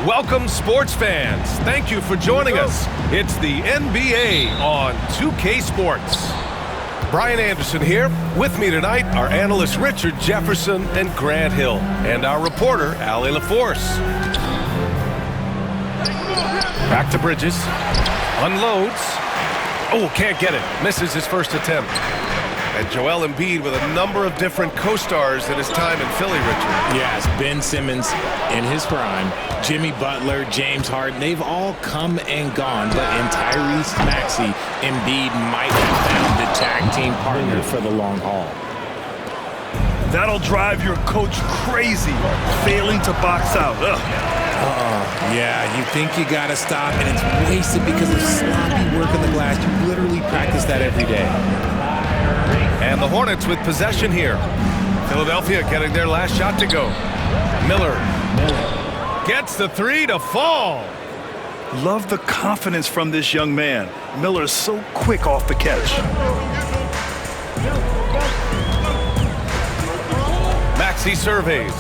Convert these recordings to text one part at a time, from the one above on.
Welcome, sports fans. Thank you for joining us. It's the NBA on 2K Sports. Brian Anderson here. With me tonight are analysts Richard Jefferson and Grant Hill, and our reporter, Allie LaForce. Back to Bridges. Unloads. Oh, can't get it. Misses his first attempt. And Joel Embiid with a number of different co-stars in his time in Philly, Richard. Yes, Ben Simmons in his prime, Jimmy Butler, James Harden, they've all come and gone. But in Tyrese Maxey, Embiid might have found the tag team partner for the long haul. That'll drive your coach crazy, failing to box out. Yeah, you think you got to stop, and it's wasted because of sloppy work on the glass. You literally practice that every day. And the Hornets with possession here. Philadelphia getting their last shot to go. Miller gets the three to fall. Love the confidence from this young man. Miller is so quick off the catch. Maxey surveys.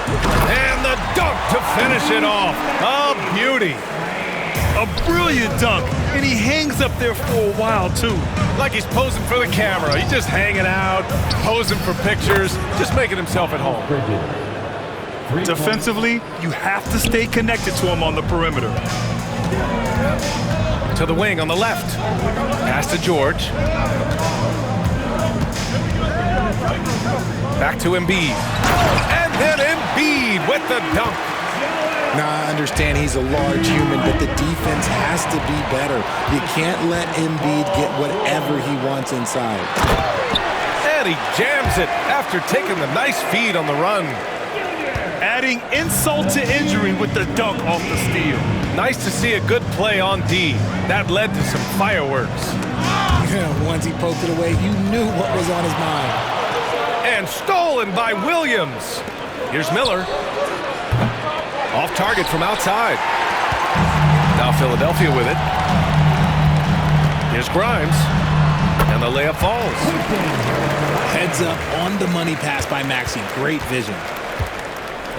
And the dunk to finish it off. A beauty. A brilliant dunk, and he hangs up there for a while, too. Like he's posing for the camera. He's just hanging out, posing for pictures, just making himself at home. Defensively, you have to stay connected to him on the perimeter. To the wing on the left. Pass to George. Back to Embiid. And then Embiid with the dunk. Now, I understand he's a large human, but the defense has to be better. You can't let Embiid get whatever he wants inside. And he jams it after taking the nice feed on the run. Adding insult to injury with the dunk off the steal. Nice to see a good play on D. That led to some fireworks. Yeah, once he poked it away, you knew what was on his mind. And stolen by Williams. Here's Miller. Off target from outside. Now Philadelphia with it. Here's Grimes. And the layup falls. Heads up on the money pass by Maxey. Great vision.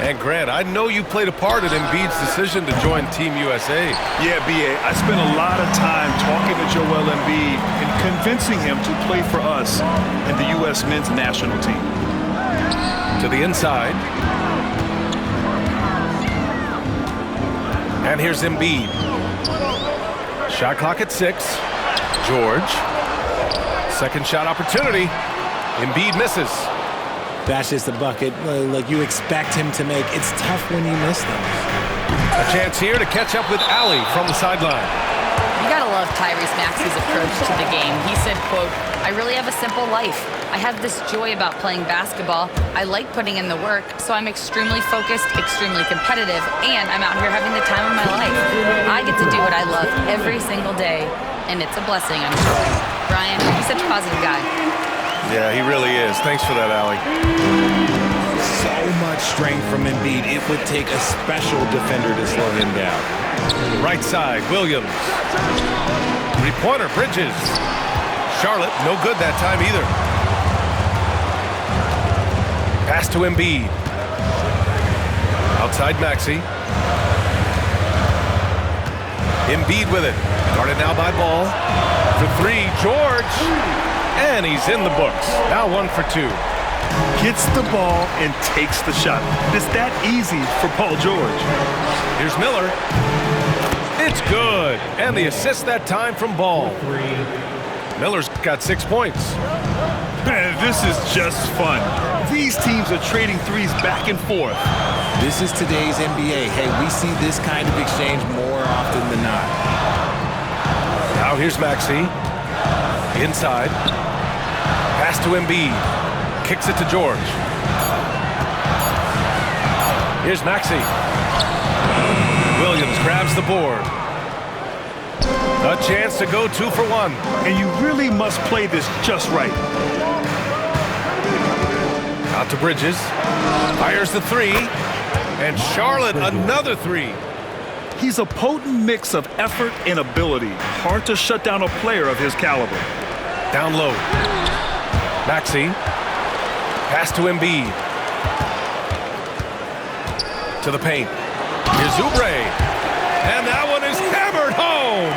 And Grant, I know you played a part in Embiid's decision to join Team USA. Yeah, B.A., I spent a lot of time talking to Joel Embiid and convincing him to play for us and the U.S. men's national team. To the inside. And here's Embiid. Shot clock at 6. George. Second shot opportunity. Embiid misses. That's just a bucket like you expect him to make. It's tough when you miss them. A chance here to catch up with Allie from the sideline. You gotta love Tyrese Maxey's approach to the game. He said, quote, "I really have a simple life. I have this joy about playing basketball. I like putting in the work, so I'm extremely focused, extremely competitive, and I'm out here having the time of my life. I get to do what I love every single day, and it's a blessing, I'm sure." Brian, he's such a positive guy. Yeah, he really is. Thanks for that, Allie. So much strength from Embiid. It would take a special defender to slow him down. Right side, Williams. Three-pointer, Bridges. Charlotte, no good that time either. Pass to Embiid. Outside Maxey. Embiid with it. Guarded now by Ball. For three, George. And he's in the books. Now 1 for 2. Gets the ball and takes the shot. It's that easy for Paul George. Here's Miller. It's good. And the assist that time from Ball. Miller's got 6 points. Man, this is just fun. These teams are trading threes back and forth. This is today's NBA. Hey, we see this kind of exchange more often than not. Now here's Maxey. Inside. Pass to Embiid. Kicks it to George. Here's Maxey. Williams grabs the board. A chance to go 2 for 1. And you really must play this just right. Out to Bridges. Fires the three. And Charlotte another 3. He's a potent mix of effort and ability. Hard to shut down a player of his caliber. Down low. Maxey. Pass to Embiid. To the paint. Here's Oubre. And that one is hammered home.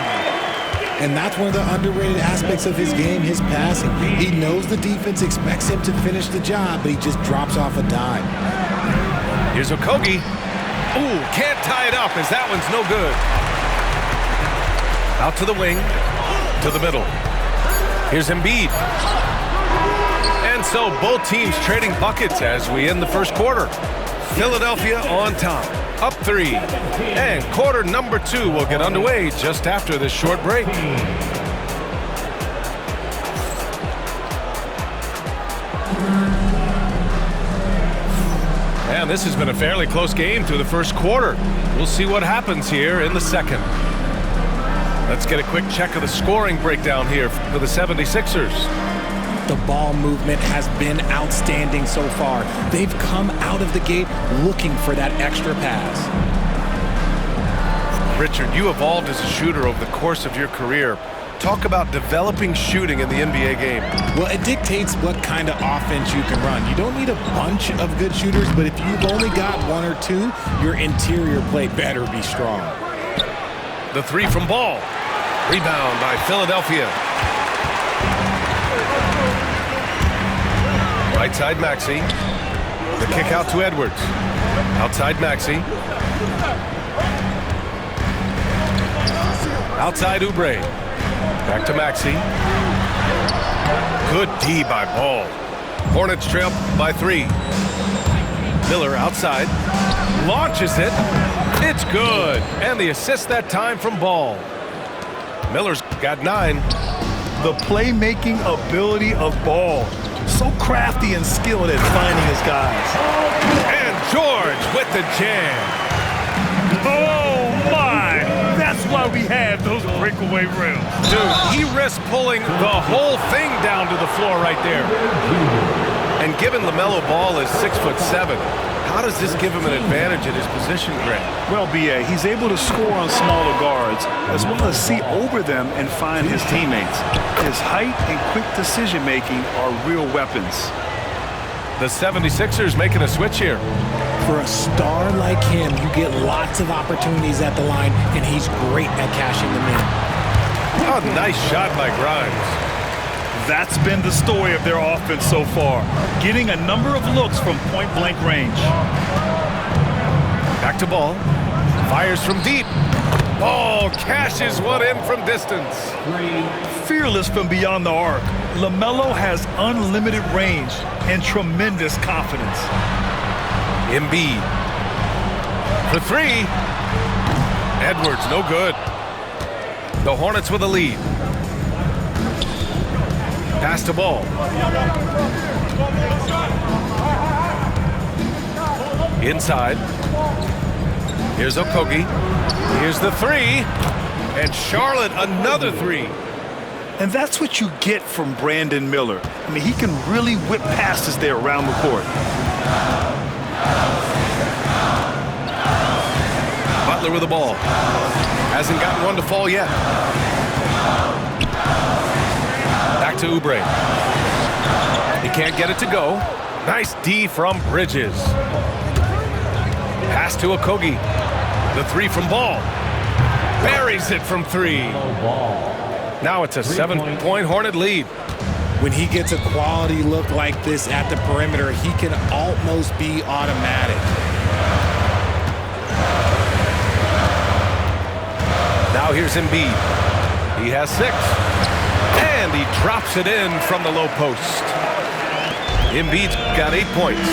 And that's one of the underrated aspects of his game, his passing. He knows the defense expects him to finish the job, but he just drops off a dime. Here's Okogie. Ooh, can't tie it up as that one's no good. Out to the wing, to the middle. Here's Embiid. And so both teams trading buckets as we end the first quarter. Philadelphia on top, up 3. And quarter number 2 will get underway just after this short break. And this has been a fairly close game through the first quarter. We'll see what happens here in the second. Let's get a quick check of the scoring breakdown here for the 76ers. The ball movement has been outstanding so far. They've come out of the gate looking for that extra pass. Richard, you evolved as a shooter over the course of your career. Talk about developing shooting in the NBA game. Well, it dictates what kind of offense you can run. You don't need a bunch of good shooters, but if you've only got 1 or 2, your interior play better be strong. The 3 from Ball. Rebound by Philadelphia. Right side Maxey. The kick out to Edwards. Outside Maxey. Outside Oubre. Back to Maxey. Good D by Ball. Hornets trail by 3. Miller outside. Launches it. It's good. And the assist that time from Ball. Miller's got 9. The playmaking ability of Ball. So crafty and skilled at finding his guys. And George with the jam. Oh, my! That's why we have those breakaway rims. Dude, he risked pulling the whole thing down to the floor right there. And given LaMelo Ball is 6'7", how does this give him an advantage at his position, Greg? Well, B.A., he's able to score on smaller guards as well as see over them and find his teammates. His height and quick decision-making are real weapons. The 76ers making a switch here. For a star like him, you get lots of opportunities at the line, and he's great at cashing them in. Oh, nice shot by Grimes. That's been the story of their offense so far, getting a number of looks from point-blank range. Back to Ball. Fires from deep. Ball cashes one in from distance. Fearless from beyond the arc, LaMelo has unlimited range and tremendous confidence. Embiid. For 3. Edwards, no good. The Hornets with a lead. Pass to Ball. Inside. Here's Okogie. Here's the 3. And Charlotte, another 3. And that's what you get from Brandon Miller. I mean, he can really whip passes there around the court. Butler with the ball. Hasn't gotten one to fall yet. Back to Oubre. He can't get it to go. Nice D from Bridges. Pass to Okogie. The 3 from Ball. Buries it from 3. Now it's a 7-point Hornet lead. When he gets a quality look like this at the perimeter, he can almost be automatic. Now here's Embiid. He has 6. And he drops it in from the low post. Embiid's got 8 points.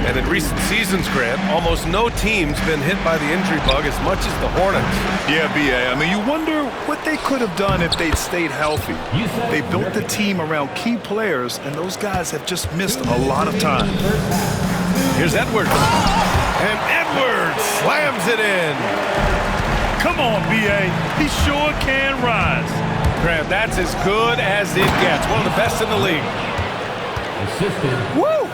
And in recent seasons, Grant, almost no team's been hit by the injury bug as much as the Hornets. Yeah, B.A. I mean, you wonder what they could have done if they'd stayed healthy. They built the team around key players, and those guys have just missed a lot of time. Here's Edwards. And Edwards slams it in. Come on, B.A. He sure can rise. Grant, that's as good as it gets. One of the best in the league. Woo!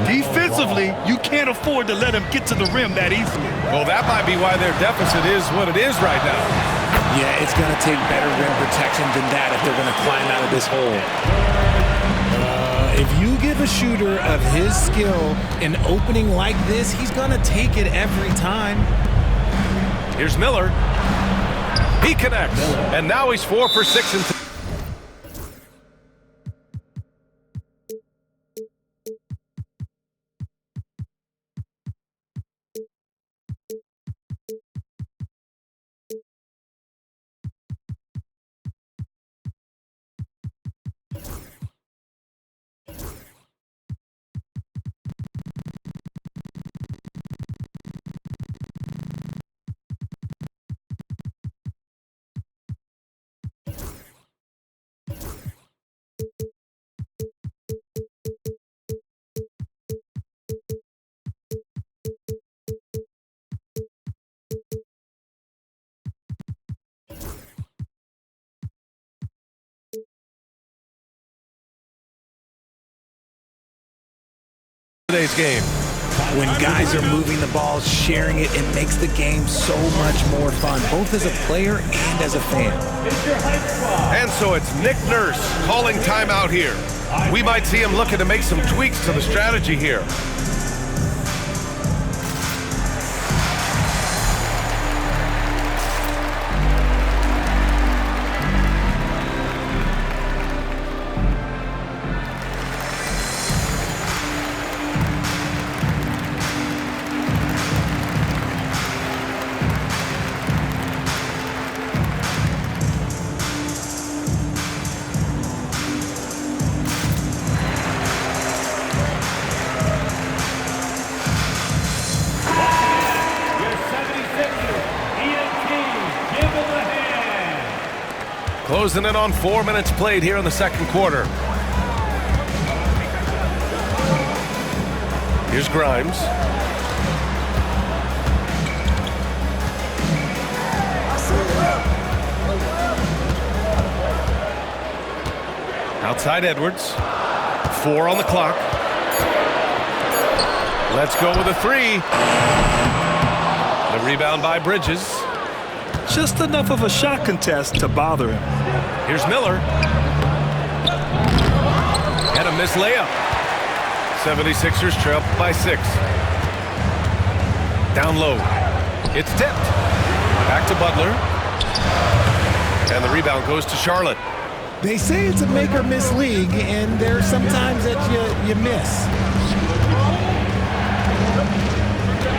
Defensively, you can't afford to let him get to the rim that easily. Well, that might be why their deficit is what it is right now. Yeah, it's going to take better rim protection than that if they're going to climb out of this hole. If you give a shooter of his skill an opening like this, he's going to take it every time. Here's Miller. He connects. And now he's 4 for 6 and 2. Today's game. When guys are moving the ball, sharing it, it makes the game so much more fun, both as a player and as a fan. And so it's Nick Nurse calling timeout here. We might see him looking to make some tweaks to the strategy here. Closing in on 4 minutes played here in the second quarter. Here's Grimes. Outside Edwards. 4 on the clock. Let's go with a 3. The rebound by Bridges. Just enough of a shot contest to bother him. Here's Miller. And a missed layup. 76ers trail by 6. Down low. It's tipped. Back to Butler. And the rebound goes to Charlotte. They say it's a make or miss league, and there's sometimes that you miss.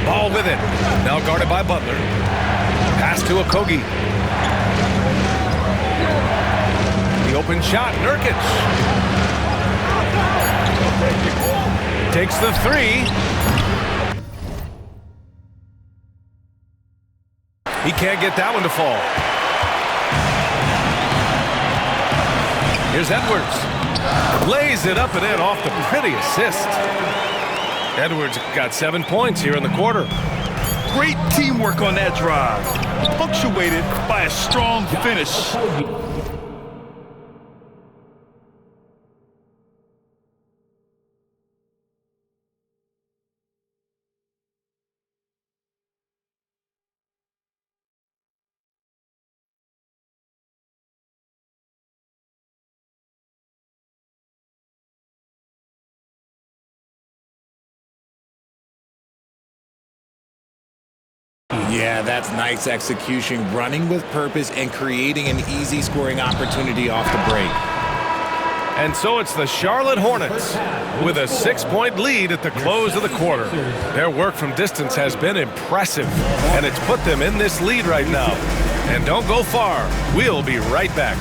Ball with it. Now guarded by Butler. Pass to Okogie. The open shot, Nurkic. Takes the 3. He can't get that one to fall. Here's Edwards. Lays it up and in off the pretty assist. Edwards got 7 points here in the quarter. Great teamwork on that drive, punctuated by a strong finish. Yeah, that's nice execution, running with purpose and creating an easy scoring opportunity off the break. And so it's the Charlotte Hornets with a 6-point lead at the close of the quarter. Their work from distance has been impressive, and it's put them in this lead right now. And don't go far. We'll be right back.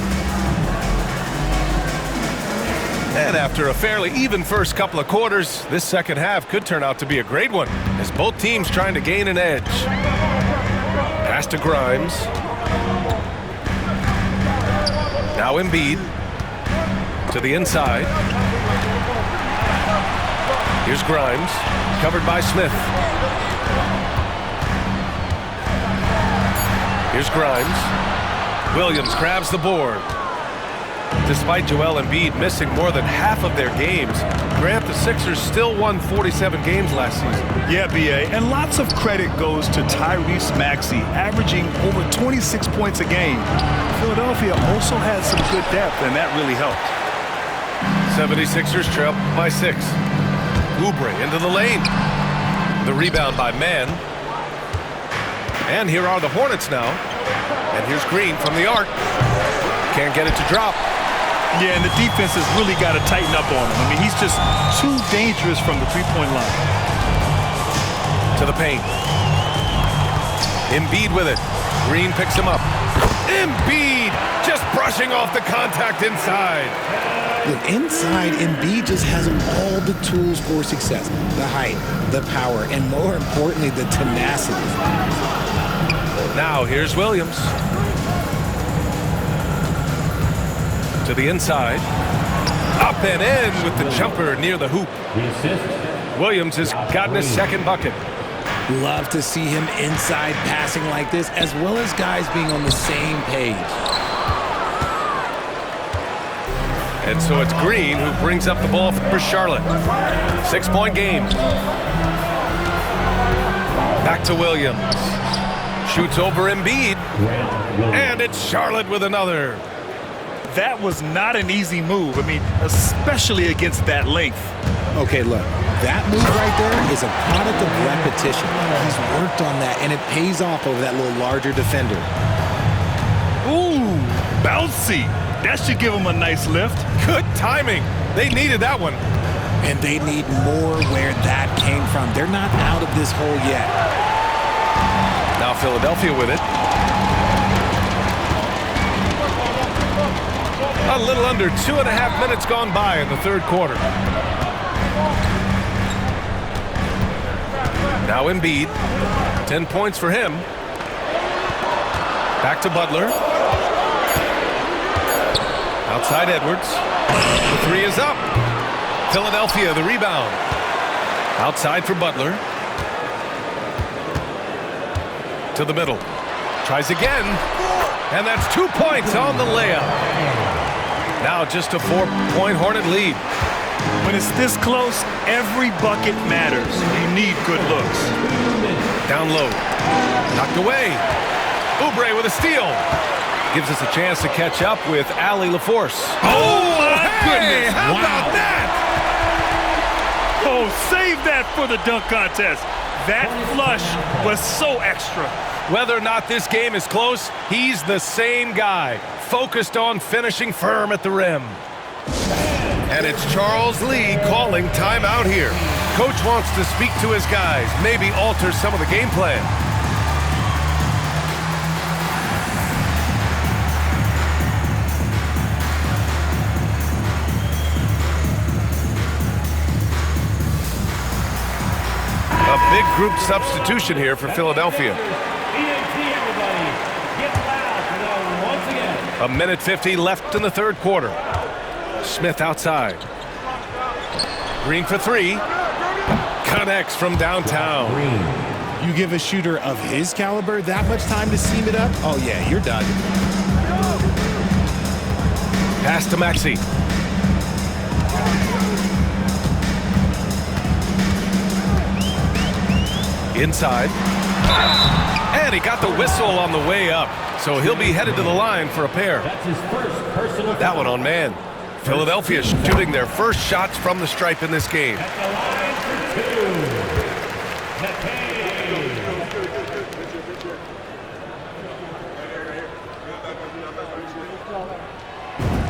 And after a fairly even first couple of quarters, this second half could turn out to be a great one, as both teams trying to gain an edge. Pass to Grimes. Now Embiid. To the inside. Here's Grimes. Covered by Smith. Here's Grimes. Williams grabs the board. Despite Joel Embiid missing more than half of their games, Grant, the Sixers still won 47 games last season. Yeah, B.A., and lots of credit goes to Tyrese Maxey, averaging over 26 points a game. Philadelphia also had some good depth, and that really helped. 76ers trail by 6. Oubre into the lane. The rebound by Mann. And here are the Hornets now. And here's Green from the arc. Can't get it to drop. Yeah, and the defense has really got to tighten up on him. I mean, he's just too dangerous from the three-point line. To the paint. Embiid with it. Green picks him up. Embiid just brushing off the contact inside. Look, inside, Embiid just has all the tools for success. The height, the power, and more importantly, the tenacity. Now here's Williams. To the inside. Up and in with the jumper near the hoop. Williams has gotten his second bucket. Love to see him inside passing like this, as well as guys being on the same page. And so it's Green who brings up the ball for Charlotte. 6-point game. Back to Williams. Shoots over Embiid. And it's Charlotte with another. That was not an easy move. I mean, especially against that length. Okay, look, that move right there is a product of repetition. He's worked on that, and it pays off over that little larger defender. Ooh, bouncy. That should give him a nice lift. Good timing. They needed that one. And they need more where that came from. They're not out of this hole yet. Now Philadelphia with it. A little under 2.5 minutes gone by in the third quarter. Now Embiid. 10 points for him. Back to Butler. Outside Edwards. The three is up. Philadelphia, the rebound. Outside for Butler. To the middle. Tries again. And that's 2 points on the layup. Now just a 4-point Hornet lead. When it's this close, every bucket matters. You need good looks. Down low. Knocked away. Oubre with a steal. Gives us a chance to catch up with Allie LaForce. Oh, my goodness. How about that? Oh, save that for the dunk contest. That flush was so extra. Whether or not this game is close, he's the same guy, focused on finishing firm at the rim. And it's Charles Lee calling timeout here. Coach wants to speak to his guys, maybe alter some of the game plan. A big group substitution here for Philadelphia. A minute 50 left in the third quarter. Smith outside. Green for three. Connects from downtown. You give a shooter of his caliber that much time to seam it up? Oh, yeah, you're done. Pass to Maxey. Inside. And he got the whistle on the way up. So he'll be headed to the line for a pair. That's his first personal That one on man. Philadelphia shooting their first shots from the stripe in this game. at the line for two.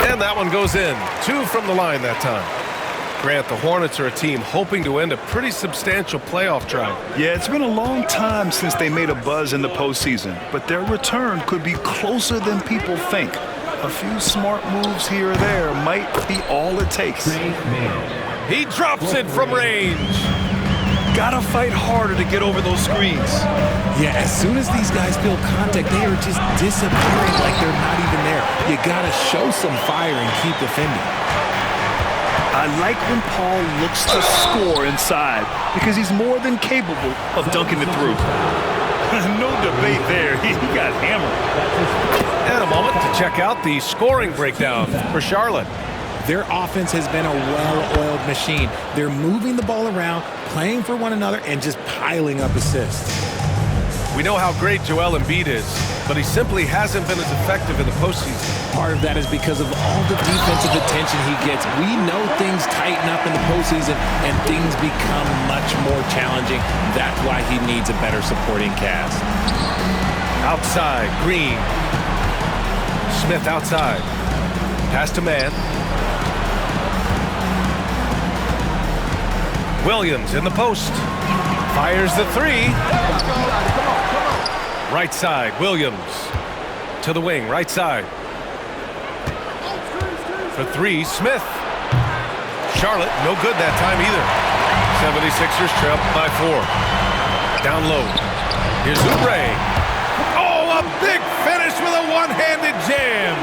McKay. And that one goes in. 2 from the line that time. Grant, the Hornets are a team hoping to end a pretty substantial playoff drive. Yeah, it's been a long time since they made a buzz in the postseason, but their return could be closer than people think. A few smart moves here or there might be all it takes. He drops it from range. Gotta fight harder to get over those screens. Yeah, as soon as these guys feel contact, they are just disappearing like they're not even there. You gotta show some fire and keep defending. I like when Paul looks to score inside because he's more than capable of dunking it through. No debate there. He got hammered. And a moment to check out the scoring breakdown for Charlotte. Their offense has been a well-oiled machine. They're moving the ball around, playing for one another, and just piling up assists. We know how great Joel Embiid is, but he simply hasn't been as effective in the postseason. Part of that is because of all the defensive attention he gets. We know things tighten up in the postseason and things become much more challenging. That's why he needs a better supporting cast. Outside, Green. Smith outside. Pass to man. Williams in the post. Fires the three. Right side, Williams. To the wing, right side. For three, Smith. Charlotte, no good that time either. 76ers trail by 4. Down low. Here's Oubre. Oh, a big finish with a one-handed jam.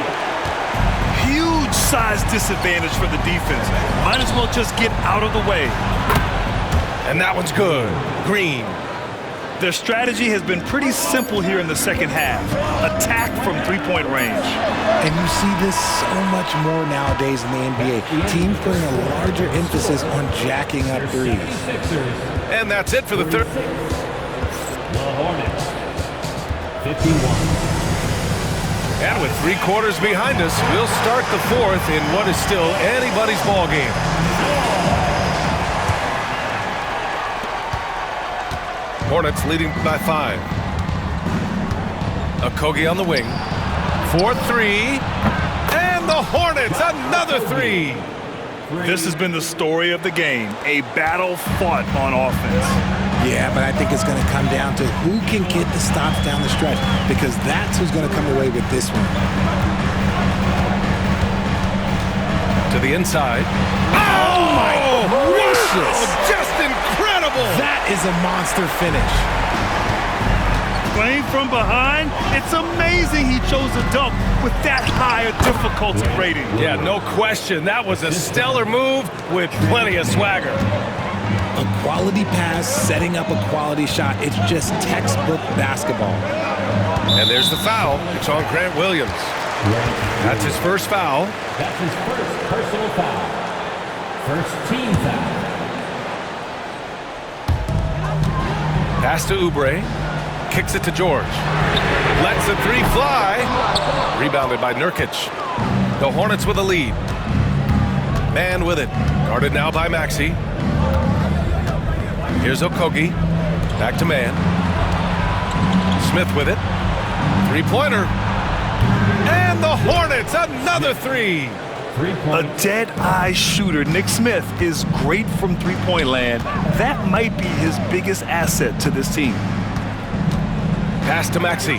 Huge size disadvantage for the defense. Might as well just get out of the way. And that one's good. Green. Their strategy has been pretty simple here in the second half. Attack from three-point range. And you see this so much more nowadays in the NBA. Teams putting a larger emphasis on jacking up threes. And that's it for the third. The Hornets, 51. And with 3 quarters behind us, we'll start the fourth in what is still anybody's ball game. Hornets leading by 5. Okogie on the wing. 4-3. And the Hornets, another 3. This has been the story of the game. A battle fought on offense. Yeah, but I think it's going to come down to who can get the stops down the stretch, because that's who's going to come away with this one. To the inside. Oh my gracious! Oh, just incredible! That is a monster finish. Playing from behind, it's amazing he chose a dunk with that high a difficulty rating. Yeah, no question. That was a stellar move with plenty of swagger. A quality pass, setting up a quality shot. It's just textbook basketball. And there's the foul. It's on Grant Williams. That's his first foul. That's his first personal foul. First team foul. Pass to Oubre. Kicks it to George. Lets the 3 fly. Rebounded by Nurkic. The Hornets with a lead. Man with it. Guarded now by Maxey. Here's Okogie. Back to man. Smith with it. 3-pointer. And the Hornets, another 3. A dead-eye shooter. Nick Smith is great from three-point land. That might be his biggest asset to this team. Pass to Maxey.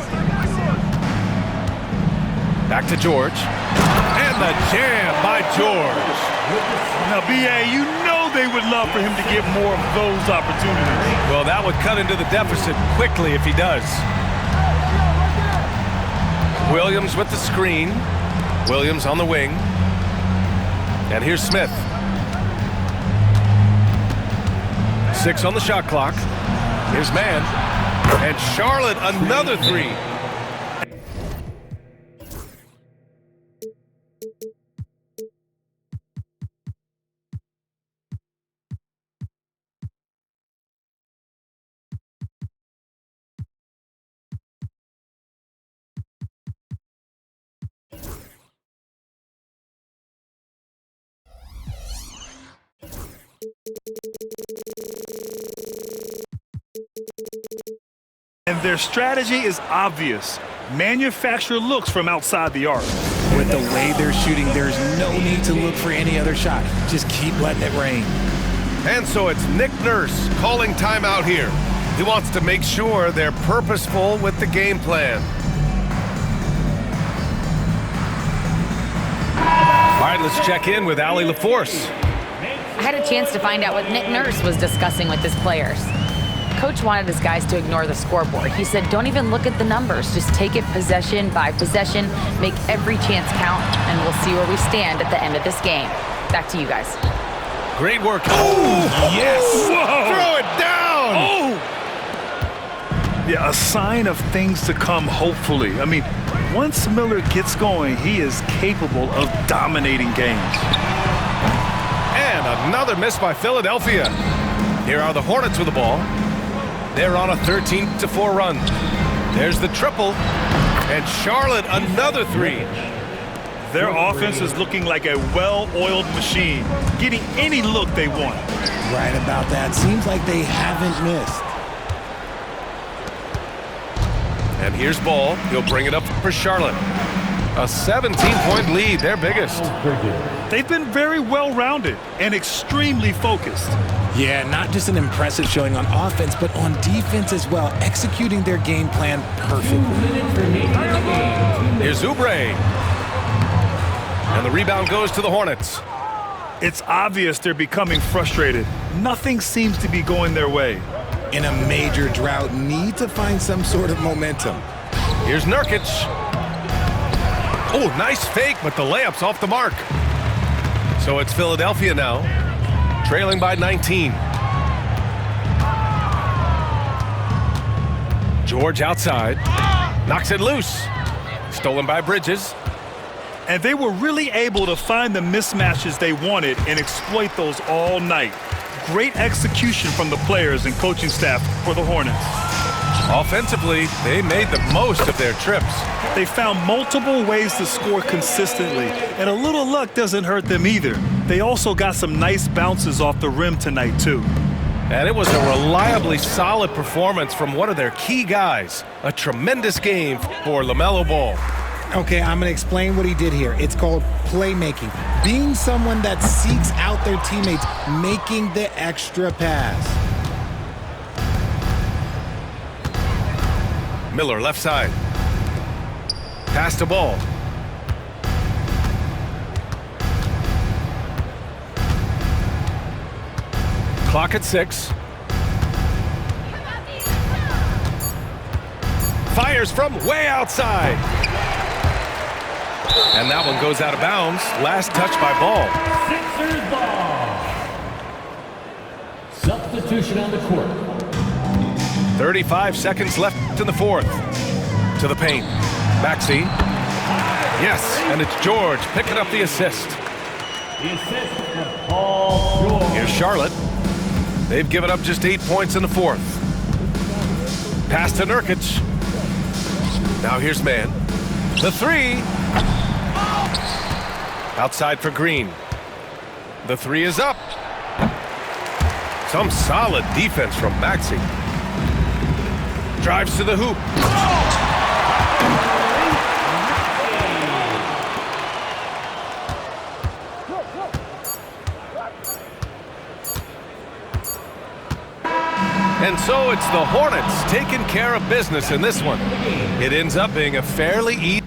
Back to George. And the jam by George. Now, B.A., you know they would love for him to get more of those opportunities. Well, that would cut into the deficit quickly if he does. Williams with the screen. Williams on the wing. And here's Smith. 6 on the shot clock. Here's man. And Charlotte, another 3. And their strategy is obvious. Manufacture looks from outside the arc. With the way they're shooting, there's no need to look for any other shot. Just keep letting it rain. And so it's Nick Nurse calling timeout here. He wants to make sure they're purposeful with the game plan. All right, let's check in with Allie LaForce. I had a chance to find out what Nick Nurse was discussing with his players. Coach wanted his guys to ignore the scoreboard. He said, don't even look at the numbers. Just take it possession by possession, make every chance count, and we'll see where we stand at the end of this game. Back to you guys. Great work. Oh, yes. Whoa. Throw it down. Oh! Yeah, a sign of things to come, hopefully. I mean, once Miller gets going, he is capable of dominating games. And another miss by Philadelphia. Here are the Hornets with the ball. They're on a 13-4 run. There's the triple. And Charlotte, another 3. Their offense is looking like a well-oiled machine, getting any look they want. Right about that. Seems like they haven't missed. And here's Ball. He'll bring it up for Charlotte. A 17-point lead, their biggest. They've been very well-rounded and extremely focused. Yeah, not just an impressive showing on offense, but on defense as well, executing their game plan perfectly. Here's Oubre. And the rebound goes to the Hornets. It's obvious they're becoming frustrated. Nothing seems to be going their way. In a major drought, need to find some sort of momentum. Here's Nurkic. Oh, nice fake, but the layup's off the mark. So it's Philadelphia now, trailing by 19. George outside, knocks it loose. Stolen by Bridges. And they were really able to find the mismatches they wanted and exploit those all night. Great execution from the players and coaching staff for the Hornets. Offensively, they made the most of their trips. They found multiple ways to score consistently, and a little luck doesn't hurt them either. They also got some nice bounces off the rim tonight, too. And it was a reliably solid performance from one of their key guys. A tremendous game for LaMelo Ball. Okay, I'm going to explain what he did here. It's called playmaking. Being someone that seeks out their teammates, making the extra pass. Miller left side. Pass to Ball. Clock at 6. Fires from way outside. And that one goes out of bounds. Last touch by Ball. Sixers ball. Substitution on the court. 35 seconds left in the fourth. To the paint. Maxey. Yes, and it's George picking up the assist. The assist from Paul George. Here's Charlotte. They've given up just 8 points in the fourth. Pass to Nurkic. Now here's Mann. The three. Outside for Green. The three is up. Some solid defense from Maxey. Drives to the hoop. And so it's the Hornets taking care of business in this one. It ends up being a fairly easy.